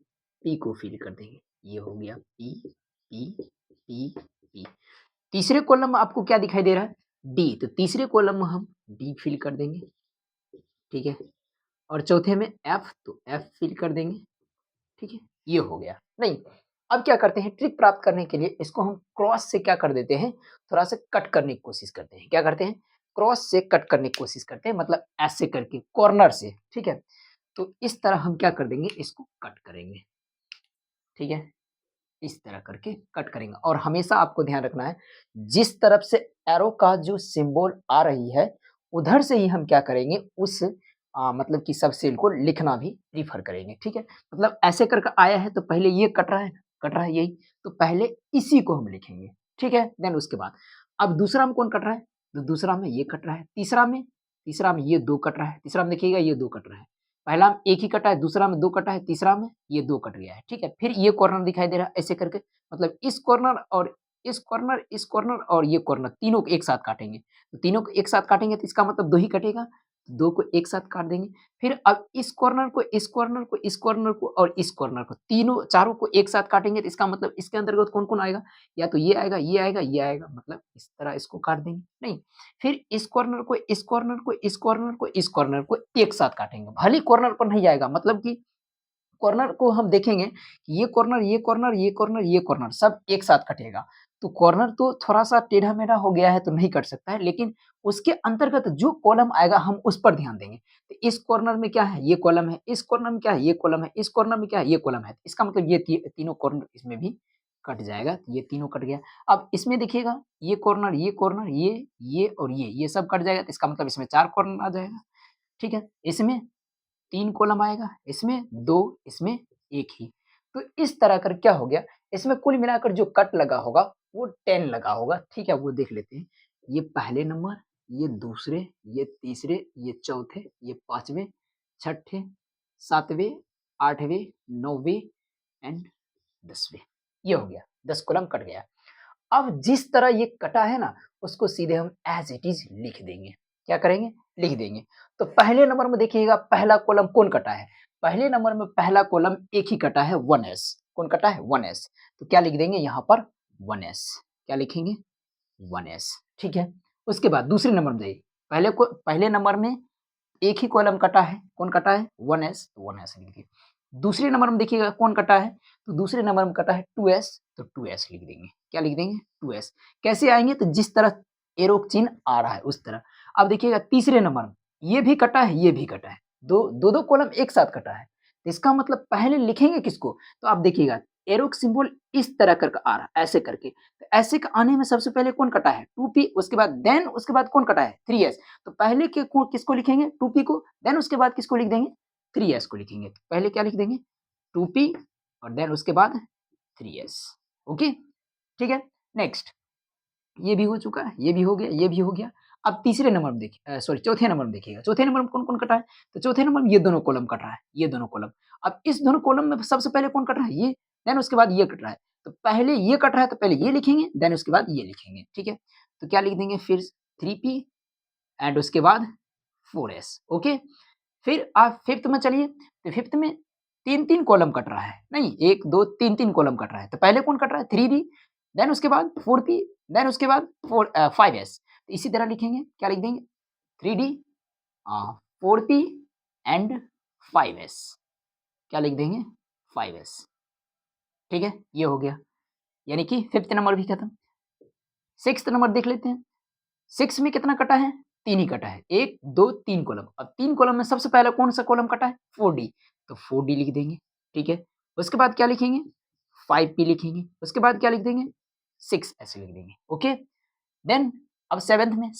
Speaker 1: P को फिल कर देंगे। ये हो गया P, P, P, P। तीसरे कॉलम में आपको क्या दिखाई दे रहा है? D, तो तीसरे कॉलम में हम D फिल कर देंगे, ठीक है? और चौथे में F, तो F फिल कर देंगे, ठीक है? ये हो गया। नहीं, अब क्या करते हैं, ट्रिक प्राप्त करने के लिए इसको हम क्रॉस से क्या कर देते हैं, थोड़ा-सा कट करने की कोशिश करते हैं। क्या करते हैं? क्रॉस से कट करने की कोशिश करते हैं, मतलब ऐसे करके कॉर्नर से, ठीक है? तो इस तरह हम क्या कर देंगे, इसको कट करेंगे, ठीक है? इस तरह करके कट करेंगे और हमेशा आपको ध्यान रखना है, जिस तरफ से एरो का जो सिंबल आ रही है, उधर से ही हम क्या करेंगे, उस मतलब कि सब सेल को लिखना भी प्रेफ़र करेंगे, ठीक है? मतलब ऐसे करके आया है तो पहले ये कट रहा है यही, तो पहले इसी को हम लिखेंगे, ठीक है? देन उसके बाद अब दूसरा में कौन कट रहा है? तो दूसरा में ये कट रहा है, तीसरा में ये 2 कट रहा है, तीसरा में देखिएगा ये 2 कट रहा है। पहला में 1 ही कटा है, दूसरा में 2 कटा है, तीसरा में ये 2 कट गया है, ठीक है? फिर ये कॉर्नर दिखाई दे रहा है ऐसे करके, मतलब इस कॉर्नर और इस कॉर्नर और ये कॉर्नर तीनों को एक साथ काटेंगे। तो तीनों को एक साथ काटेंगे तो इसका मतलब 2 ही कटेगा, 2 को एक साथ काट देंगे। फिर अब इस कॉर्नर को, इस कॉर्नर को, इस कॉर्नर को और इस कॉर्नर को, तीनों चारों को एक साथ काटेंगे तो इसका मतलब इसके अंतर्गत कौन-कौन आएगा? या तो ये आएगा, ये आएगा, ये आएगा, मतलब इस तरह इसको काट देंगे। नहीं, फिर इस कॉर्नर को, इस कॉर्नर को, इस कॉर्नर को, इस कॉर्नर को एक साथ काटेंगे। भले ही कॉर्नर पर नहीं आएगा, मतलब कि कॉर्नर को हम देखेंगे, ये कॉर्नर, ये कॉर्नर, ये कॉर्नर, ये कॉर्नर सब एक साथ कटेगा। तो कॉर्नर तो थोड़ा-सा टेढ़ा-मेढ़ा हो गया है तो नहीं कट सकता है, लेकिन उसके अंतर्गत जो कॉलम आएगा हम उस पर ध्यान देंगे। तो इस कॉर्नर में क्या है? ये कॉलम है, इस कॉर्नर में क्या है? ये कॉलम है, इस कॉर्नर में क्या है? ये कॉलम है। इसका मतलब ये तीनों कॉर्नर इसमें भी कट जाएगा, ये तीनों कट गया। अब इसमें देखिएगा, ये कॉर्नर, ये और ये सब कट जाएगा, तो इसका मतलब इसमें 4 कॉर्नर आ जाएगा, ठीक है? इसमें 3 कॉलम आएगा, इसमें 2, इसमें 1 ही। तो इस तरह कर क्या हो गया, इसमें कुल मिलाकर जो कट लगा होगा, वो 10 लगा होगा, ठीक है? वो देख लेते हैं। ये पहले नंबर, ये दूसरे, ये तीसरे, ये चौथे, ये 5वें, छठे, 7वें, 8वें, 9वें एंड 10वें। ये हो गया, 10 कॉलम कट गया। अब जिस तरह ये कटा है ना, उसको सीधे हम एज़ इट इज़ लिख देंगे। क्या करेंगे? लिख देंगे। तो पहले नंबर में देखिएगा पहला कॉलम कौन कटा है? पहले नंबर में पहला कॉलम एक ही कटा है 1s। कौन कटा है? 1s। तो क्या लिख देंगे यहाँ पर? 1s। क्या लिखेंगे? 1s, ठीक है? उसके बाद दूसरे नंबर में जाइए। पहले नंबर में एक ही कॉलम कटा है, कौन कटा है? 1s, तो 1s लिख दिए। दूसरे नंबर में देखिएगा कौन कटा है? तो दूसरे नंबर में कटा है 2s, तो 2s लिख देंगे। क्या लिख देंगे? 2s। कैसे आएँगे? तो जिस तरह एरो चिन्ह आ रहा है उस तरह। अब देखिएगा तीसरे नंबर में, ये भी कटा है, ये भी कटा है। दो कॉलम एक साथ कटा है। तो इसका मतलब पहले लिखेंगे किसको? तो आप देखिएगा एरो का सिंबल इस तरह करके आ रहा है, ऐसे करके। तो ऐसे के आने में सबसे पहले कौन कटा है? 2p, उसके बाद कौन कटा है? 3s। तो पहले किसको लिखेंगे? 2p को, देन उसके बाद किसको लिख देंगे? 3s को लिखेंगे। तो पहले क्या लिख देंगे? 2p और देन उसके बाद 3s। ओके? ठीक है? नेक्स्ट, ये भी हो चुका है, ये भी हो गया, ये भी हो गया। अब तीसरे नंबर में देखिए, सॉरी चौथे नंबर में देखिएगा। चौथे नंबर में कौन-कौन कटा है? तो चौथे नंबर में ये दोनों कॉलम कट रहा है, ये दोनों कॉलम। अब इस दोनों कॉलम में सबसे पहले कौन कट रहा है? ये। देन उसके बाद ये कट रहा है, तो पहले ये कट रहा है तो पहले ये लिखेंगे, देन उसके बाद ये लिखेंगे, ठीक है। तो क्या लिख देंगे फिर 3p एंड उसके बाद 4s, ओके। फिर आप फिफ्थ में चलिए, तो फिफ्थ में 3-3 कॉलम कट रहा है, नहीं 1 2 3-3 कॉलम कट रहा है, तो पहले कौन कट रहा है 3d, देन उसके बाद 4p, देन उसके बाद 5s। तो इसी तरह लिखेंगे, क्या लिख देंगे 3d 4p एंड 5s, क्या लिख देंगे 5s, ठीक है। ये हो गया, यानी कि फिफ्थ नंबर भी खत्म। सिक्स्थ नंबर देख लेते हैं, 6 में कितना कटा है, 3 ही कटा है, 1 2 3 कॉलम। अब 3 कॉलम में सबसे पहले कौन सा कॉलम कटा है 4d, तो 4d लिख देंगे, ठीक है। उसके बाद क्या लिखेंगे 5p लिखेंगे, उसके बाद क्या लिख देंगे 6s लिख देंगे, ओके। देन अब सेवेंथ में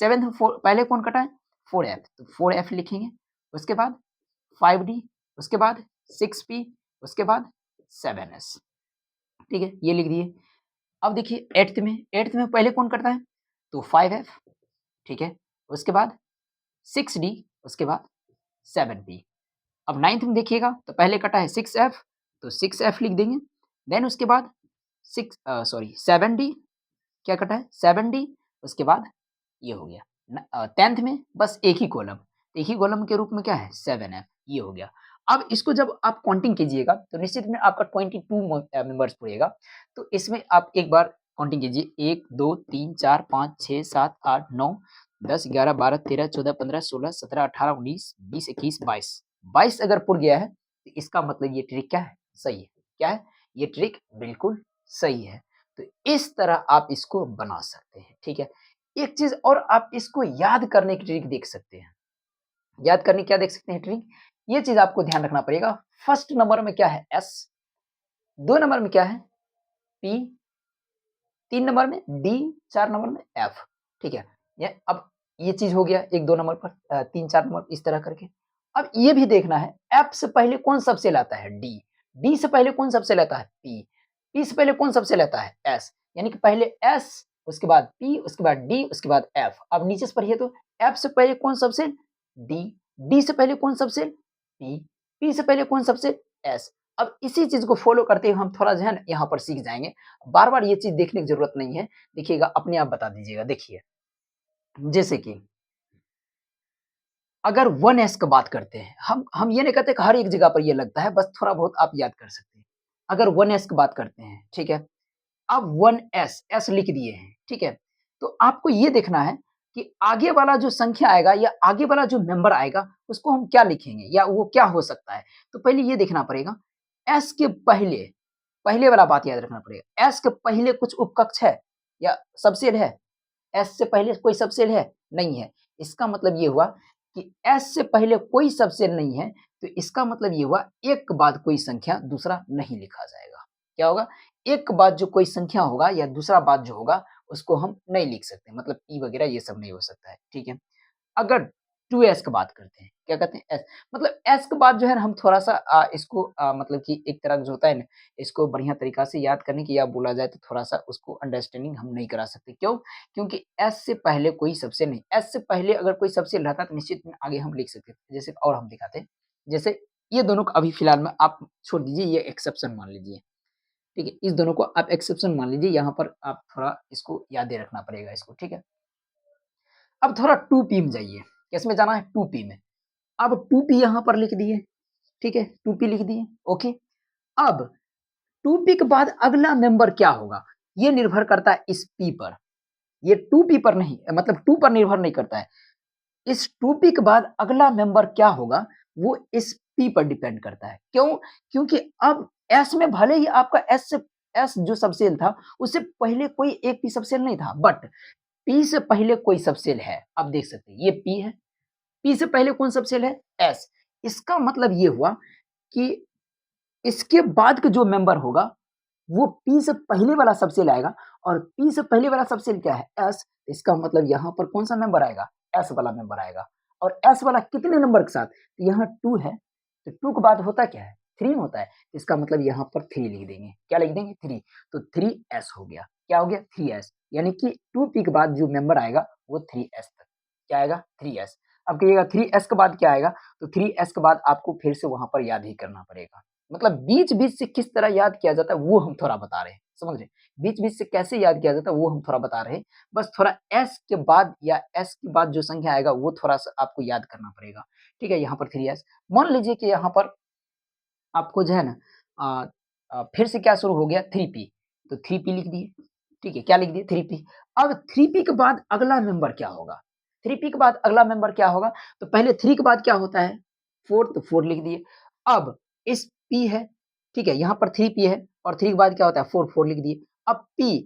Speaker 1: पहले कौन कटा है 4f, तो 4f लिखेंगे, उसके बाद 5d, उसके बाद 6p, उसके बाद 7s, ठीक है, ये लिख दिए। अब देखिए एट्थ में पहले कौन कटता है, तो 5f, ठीक है, उसके बाद 6d, उसके बाद 7p। अब नाइन्थ में देखिएगा, तो पहले कटा है 6f, तो 6f लिख देंगे, देन उसके बाद 7d, क्या कटा है 7d, उसके बाद ये हो गया। 10th में बस एक ही कॉलम के रूप में क्या है 7f, ये हो गया। अब इसको जब आप काउंटिंग कीजिएगा तो निश्चित में आपका 22 मेंबर्स पड़ेगा। तो इसमें आप एक बार काउंटिंग कीजिए, 1 2 3 4 5 6 7 8 9 10 11 12 13 14 15 16 17 18 19 20 21 22 अगर पुर गया है तो इसका मतलब ये ट्रिक क्या है, सही है। क्या है ये ट्रिक, बिल्कुल सही है। तो इस तरह आप इसको बना सकते हैं, ठीक है। एक चीज और आप इसको याद करने की ट्रिक देख सकते हैं। याद करने क्या देख सकते हैं ट्रिक, ये चीज आपको ध्यान रखना पड़ेगा। फर्स्ट नंबर में क्या है s, 2 नंबर में क्या है p, 3 नंबर में d, 4 नंबर में f, ठीक है। ये अब ये चीज हो गया 1 2 नंबर पर, 3 4 नंबर इस तरह करके। अब ये भी देखना है f से पहले कौन सबसे लाता है d, d से पहले कौन सबसे लेता है p, p से पहले कौन सबसे लेता है s, यानी कि पहले s, उसके बाद p, उसके बाद d, उसके बाद f। अब नीचे से पढ़िए तो f से पहले कौन सबसे d, d से पहले कौन सबसे p, p से पहले कौन सबसे s। अब इसी चीज को फॉलो करते हुए हम थोड़ा जो है ना यहाँ पर सीख जाएंगे। बार बार ये चीज देखने की जरूरत नहीं है, देखिएगा अपने आप बता दीजिएगा। देखिए जैसे कि अगर 1s का बात करते हैं, हम ये नहीं कहते कि हर एक जगह पर ये लगता है, बस थोड़ा बहुत आप याद कर सकते हैं। अगर 1s की बात करते हैं, ठीक है, अब 1s s लिख दिए हैं, ठीक है, तो आपको ये देखना है कि आगे वाला जो संख्या आएगा या आगे वाला जो मेंबर आएगा उसको हम क्या लिखेंगे या वो क्या हो सकता है। तो पहले ये देखना पड़ेगा s के पहले, पहले वाला बात याद रखना पड़ेगा, s के पहले कुछ उपकक्ष है या सबसेल है, s से पहले कोई सबसेल है नहीं है। इसका मतलब ये हुआ कि s से पहले कोई सबसेल नहीं है, तो इसका मतलब ये हुआ एक के बाद कोई संख्या दूसरा नहीं लिखा जाएगा। क्या होगा, एक के बाद जो कोई संख्या होगा या दूसरा बाद जो होगा उसको हम नहीं लिख सकते, मतलब p वगैरह ये सब नहीं हो सकता है, ठीक है। अगर 2s की बात करते हैं, क्या कहते हैं s, मतलब s के बाद जो है ना हम थोड़ा-सा इसको मतलब कि एक तरह जो होता है ना, इसको बढ़िया तरीका से याद करने की या बोला जाए तो थोड़ा-सा उसको अंडरस्टैंडिंग हम नहीं करा सकते। क्यों? क्योंकि s से पहले कोई सबसे नहीं, s से पहले अगर कोई सबसे रहता तो निश्चित में आगे हम लिख सकते थे। जैसे और हम दिखाते हैं, जैसे ये दोनों को अभी फिलहाल में आप छोड़ दीजिए, ये एक्सेप्शन मान लीजिए, ठीक है? इस दोनों को आप एक्सेप्शन मान लीजिए, यहाँ पर आप थोड़ा इसको याद रखना पड़ेगा इसको, ठीक है? अब थोड़ा 2p में जाइए, किसमें जाना है 2p में। अब 2p यहाँ पर लिख दिए, ठीक है, 2p लिख दिए, ओके। अब 2p के बाद अगला मेंबर क्या होगा, ये निर्भर करता है इस p पर, ये 2p पर नहीं, मतलब 2 पर निर्भर नहीं करता है। इस 2p के बाद अगला मेंबर क्या होगा वो इस p पर डिपेंड करता है। क्यों? क्योंकि अब s में भले ही आपका s जो सबसेल था उससे पहले कोई एक p सबसेल नहीं था, बट p से पहले कोई सबसेल है। आप देख सकते हैं ये p है, p से पहले कौन सबसेल है s। इसका मतलब ये हुआ कि इसके बाद का जो मेंबर होगा वो p से पहले वाला सबसेल आएगा, और p से पहले वाला सबसेल क्या है s। इसका मतलब यहाँ पर कौन सा मेंबर आएगा s वाला मेंबर आएगा। और s वाला कितने नंबर के साथ, तो यहाँ 2 है, तो 2 के बाद होता क्या है 3 होता है, इसका मतलब यहाँ पर 3 लिख देंगे। क्या लिख देंगे 3, तो 3s हो गया। क्या हो गया 3s, यानी कि 2p के बाद जो मेंबर आएगा वो 3s तक, क्या आएगा 3s। अब कहिएगा 3s के बाद क्या आएगा, तो 3s के बाद आपको फिर से वहां पर याद ही करना पड़ेगा। मतलब बीच-बीच से किस तरह याद किया जाता है वो हम थोड़ा बता रहे हैं, समझ रहे हैं? बीच-बीच से कैसे याद किया जाता है वो हम थोड़ा बता रहे हैं। बस थोड़ा एस के बाद या एस के बाद जो संख्या आएगा वो थोड़ा-सा आपको याद करना पड़ेगा। ठीक है, यहाँ पर 3s मान लीजिए कि यहाँ पर आपको जो है ना फिर से क्या शुरू हो गया 3p तो 3p लिख दिए, ठीक है, क्या लिख दिए 3p। अब 3p के बाद अगला मेंबर क्या होगा? 3p के बाद अगला मेंबर क्या होगा? तो पहले 3 के बाद क्या होता है? 4 तो 4 लिख दिए। अब इस p है, ठीक है, यहाँ पर 3p है और 3 के बाद क्या होता है 4, 4 लिख दिए। अब p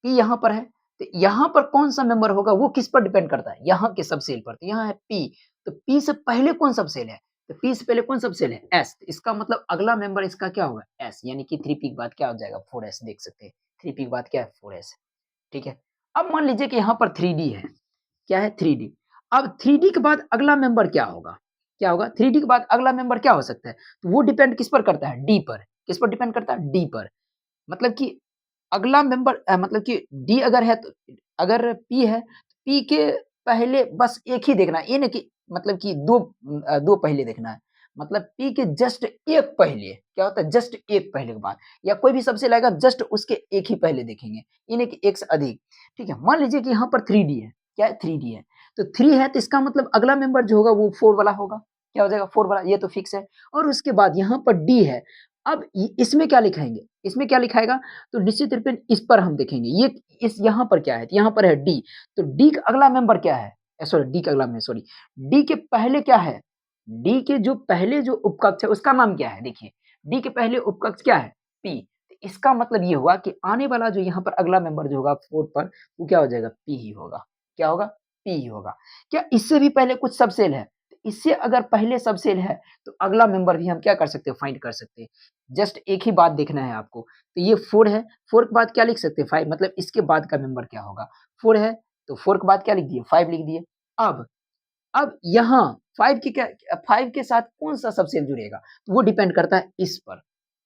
Speaker 1: यहाँ पर है, तो यहाँ पर कौन-सा मेंबर होगा वो किस पर डिपेंड करता है? यहाँ के सबसेल पर, तो यहाँ है p, तो p से पहले कौन सबसेल है? तो p से पहले कौन सबसेल है? s, इसका मतलब अगला मेंबर इसका क्या होगा? s, यानी कि 3p के बाद क्या हो जाएगा? 4s देख सकते हैं। 3p के बाद क्या है? 4s, ठीक है। अब मान लीजिए कि यहाँ पर 3d है, क्या है? 3d। अब 3d के बाद अगला मेंबर क्या होगा? क्या होगा? 3d के बाद अगला मेंबर क्या हो सकता है? तो वो डिपेंड किस पर करता है? d पर। किस पर डिपेंड करता है? d पर। मतलब कि अगला मेंबर मतलब कि डी अगर है तो अगर पी है, पी के पहले बस एक ही देखना है, ये नहीं कि मतलब कि 2 पहले देखना है। मतलब पी के जस्ट एक पहले, क्या होता है? जस्ट एक पहले के बाद या कोई भी सबसे लाएगा जस्ट उसके एक ही पहले देखेंगे, ये नहीं कि एक से अधिक, ठीक है? मान लीजिए कि यहाँ पर 3D है, क्या है? 3D है, तो 3 है तो इसका मतलब अगला मेंबर जो होगा वो 4 वाला होगा, क्या हो जाएगा? 4 वाला, ये तो फिक्स है। और उसके बाद यहाँ पर डी है, अब इ इसमें क्या लिखाएँगे? इसमें क्या लिखाएगा? तो निश्चित रूप से इस पर हम देखेंगे। ये इस यहाँ पर क्या है? तो यहाँ पर है डी, तो डी का अगला मेंबर क्या है? सॉरी डी का अगला में सॉरी, डी के पहले क्या है? डी के जो पहले जो उपकक्ष है उसका नाम क्या है? देखिए, डी के पहले उपकक्ष क्या है? पी। तो इसका मतलब ये हुआ कि आने वाला जो यहाँ पर अगला मेंबर जो होगा 4 पर, वो क्या हो जाएगा? पी ही होगा। क्या होगा? पी ही होगा। क्या इससे भी पहले कुछ सबसेल है? तो इससे अगर पहले सबसेल है, तो अगला मेंबर भी हम क्या कर सकते हैं? फाइंड कर सकते हैं। जस्ट एक ही बात देखना है आपको। तो ये 4 है, 4 के बाद क्या लिख सकते हैं? 5, मतलब इसके बाद का मेंबर क्या होगा? 4 है, तो 4 के बाद क्या लिख दिए? 5 लिख दिए। अब अब यहाँ 5 की क्या 5 के साथ कौन-सा सबसेल जुड़ेगा? तो वो डिपेंड करता है इस पर।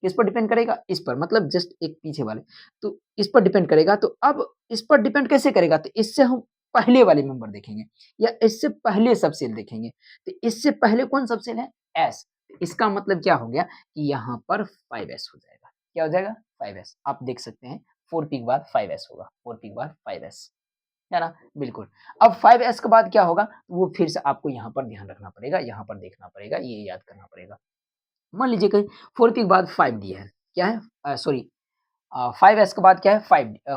Speaker 1: किस पर डिपेंड करेगा? इस पर, मतलब जस्ट एक पीछे वाले। तो इस पर डिपेंड करेगा, तो अब इस पर डिपेंड कैसे करेगा? तो इससे हम पहले वाले मेंबर देखेंगे या इससे पहले सबसेल देखेंगे। तो इससे पहले कौन सबसेल है? एस। इसका मतलब क्या हो गया कि यहाँ पर 5s हो जाएगा। क्या हो जाएगा? 5s। आप देख सकते हैं 4p के बाद 5s होगा, 4p के बाद 5s। है ना? बिल्कुल। अब 5s के बाद क्या होगा? वो फिर से आपको यहाँ पर ध्यान रखना पड़ेगा, यहाँ पर देखना पड़ेगा, ये याद करना पड़ेगा। मान लीजिए कि 4p के बाद 5d है। क्या है? सॉरी 5s के बाद क्या है?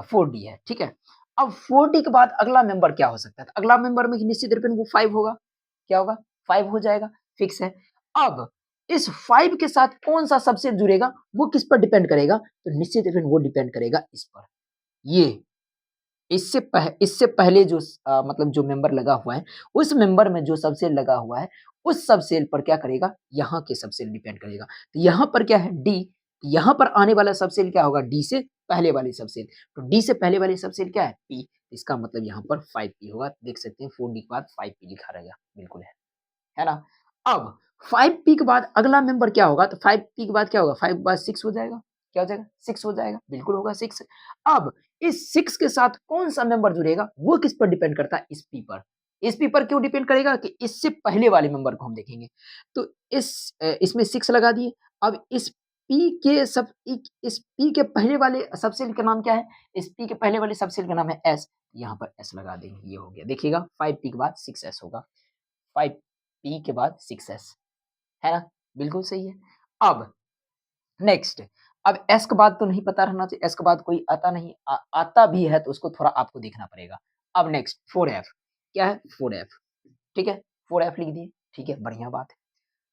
Speaker 1: 4d है, ठीक है? अब 4d के बाद अगला मेंबर क्या हो सकता है? तो अगला मेंबर में निश्चित रूप से वो 5 होगा। क्या होगा? 5 हो जाएगा, फिक्स है। अब इस 5 के साथ कौन-सा सबसेट जुड़ेगा, वो किस पर डिपेंड करेगा? तो निश्चित रूप से वो डिपेंड करेगा इस पर। ये इससे पहले जो मतलब जो मेंबर लगा हुआ है, उस मेंबर में जो सबसेल लगा हुआ है, उस सबसेल पर क्या करेगा? यहाँ के सबसेल डिपेंड करेगा। तो यहाँ पर क्या है? डी, यहाँ पर आने वाला सबसेल क्या होगा? डी से पहले वाली सबसेल। तो डी से पहले वाली सबसेल क्या है? पी। इसका मतलब यहाँ पर 5p होगा। देख सकते हैं 4d के बाद 5p लिखा रहेगा। बिल्कुल है ना? अब 5p के बाद अगला मेंबर क्या होगा? तो 5p के बाद क्या होगा? 5 के बाद 6 हो जाएगा। क्या हो जाएगा? 6 हो जाएगा, बिल्कुल होगा 6। अब इस 6 के साथ कौन-सा मेंबर जुड़ेगा? वो किस पर डिपेंड करता है? इस p पर। इस p पर क्यों डिपेंड करेगा? कि इससे पहले वाले मेंबर को हम देखेंगे। तो इसमें 6 लगा दिए। अब इस p के पहले वाले सबसेल का नाम क्या है? इस p के पहले वाले सबसेल का नाम है s। यहाँ पर s लगा देंगे, ये हो गया। देखिएगा 5p के बाद 6s होगा। 5p के बाद 6s, है ना? बिल्कुल सही है। अब नेक्स्ट, अब s के बाद तो नहीं पता रहना चाहिए, s के बाद कोई आता नहीं, आता भी है तो उसको थोड़ा आपको देखना पड़ेगा। अब नेक्स्ट 4f, क्या है? 4f, ठीक है? 4f लिख दिए, ठीक है, बढ़िया बात है।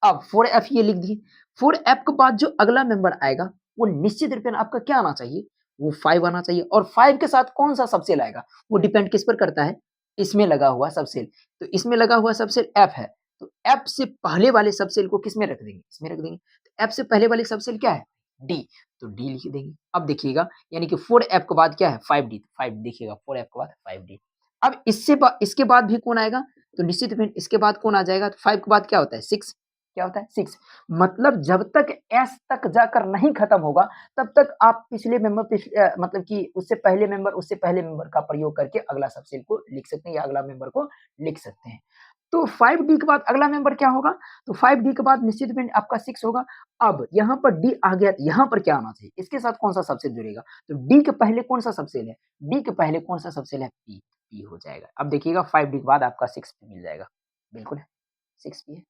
Speaker 1: अब 4f ये लिख दिए, 4f के बाद जो अगला मेंबर आएगा, वो निश्चित रूप से आपका क्या आना चाहिए? वो 5 आना चाहिए और 5 के साथ कौन-सा सबसेल आएगा? वो डिपेंड किस पर करता है? इसमें लगा हुआ सबसेल। तो इसमें लगा हुआ सबसेल f है, तो f से पहले वाले सबसेल को किसमें रख देंगे? इसमें रख देंगे। तो f से पहले वाली सबसेल क्या है? d, तो d लिख देंगे। अब देखिएगा, यानी कि 4f के बाद क्या है? 5d, 5 देखिएगा 4f के बाद 5d। अब इसके बाद भी कौन आएगा? तो निश्चित रूप से इसके बाद कौन आ जाएगा? तो 5 के बाद क्या होता है? 6, क्या होता है? 6। मतलब जब तक एस तक जाकर नहीं खत्म होगा, तब तक आप पिछले मेंबर मतलब कि उससे पहले मेंबर का प्रयोग करके अगला सबसेल को लिख सकते हैं या अगला मेंबर को लिख सकते हैं। तो 5D के बाद अगला मेंबर क्या होगा? तो 5D के बाद निश्चित में आपका 6 होगा। अब यहाँ पर D आ गया, तो यहाँ पर क्या आना चाहिए? इसके साथ कौन-सा सबसेल जुड़ेगा? तो D के पहले कौन-सा सबसेल है? D के पहले कौन-सा सबसेल है? P, P हो जाएगा। अब देखिएगा 5D के बाद आपका 6P मिल जाएगा। बिल्कुल है, 6P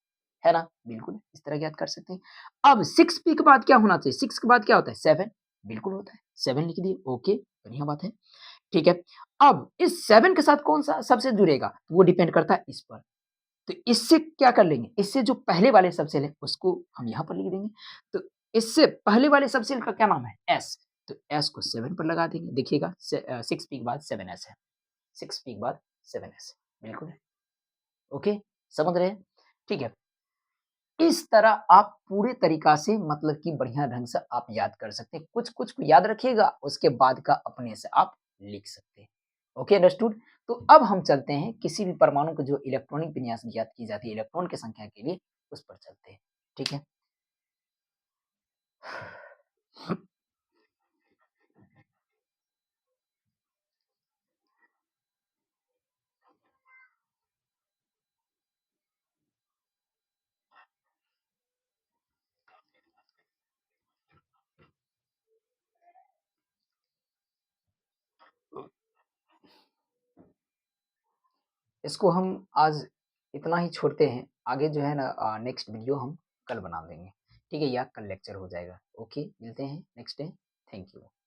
Speaker 1: है ना? बिल्कुल, इस तरह याद कर सकते हैं। अब 6P के बाद क्या होना चाहिए? 6 के बाद क्या होता है? 7 बिल्कुल होता है। 7 लिख दिए, ओके, बढ़िया बात है। ठीक है, अब इस 7 के साथ कौन-सा सबसेल जुड़ेगा? वो डिपेंड करता है इस पर। तो इससे क्या कर लेंगे? इससे जो पहले वाले सबसेल है, उसको हम यहाँ पर लिख देंगे। तो इससे पहले वाले सबसेल का क्या नाम है? S, तो S को 7 पर लगा देंगे। देखिएगा 6P के बाद 7S है। 6P के बाद 7S बिल्कुल है। ओके, समझ रहे हैं? ठीक है। इस तरह आप पूरे तरीक़ा से मतलब कि बढ़िया ढंग से आप याद कर सकते हैं। कुछ-कुछ को याद रखिएगा, उसके बाद का अपने से आप लिख सकते हैं। Okay, understood? तो अब हम चलते हैं किसी भी परमाणु को जो इलेक्ट्रॉनिक विन्यास ज्ञात की जाती है इलेक्ट्रॉन की संख्या के लिए, उस पर चलते हैं। ठीक है? इसको हम आज इतना ही छोड़ते हैं। आगे जो है ना नेक्स्ट वीडियो हम कल बना देंगे। ठीक है? या कल लेक्चर हो जाएगा। ओके, मिलते हैं नेक्स्ट डे। Thank you.